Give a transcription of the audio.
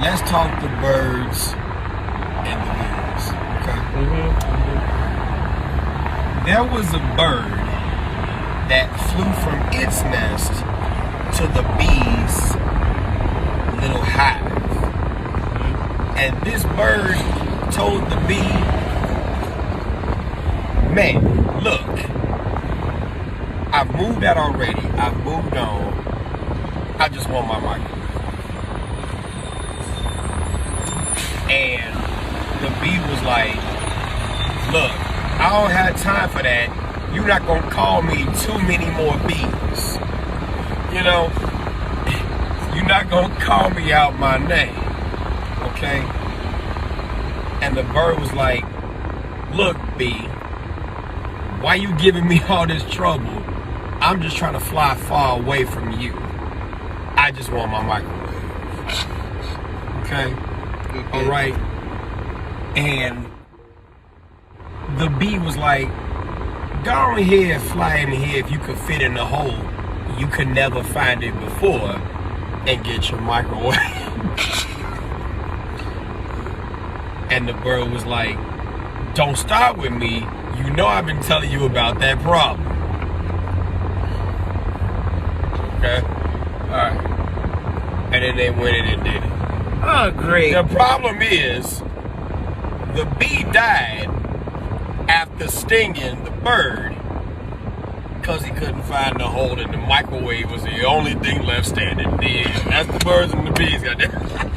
let's talk the birds and the bees. Okay. There was a bird that flew from its nest to the bees' little hive. And this bird told the bee, man, look, I've moved out already. I've moved on. I just want my microwave. And the bee was like, look, I don't have time for that. You're not going to call me too many more bees. You know, you're not going to call me out my name. Okay? And the bird was like, look, bee, why you giving me all this trouble? I'm just trying to fly far away from you. I just want my microwave. Okay? All right? And the bee was like, go on here, fly in here if you could fit in the hole. You could never find it before and get your microwave. And the bird was like, don't start with me. You know I've been telling you about that problem. Okay? Alright. And then they went in and did it. Oh, great. The problem is, the bee died after stinging the bird because he couldn't find the hole and the microwave was the only thing left standing. That's the birds and the bees, goddamn.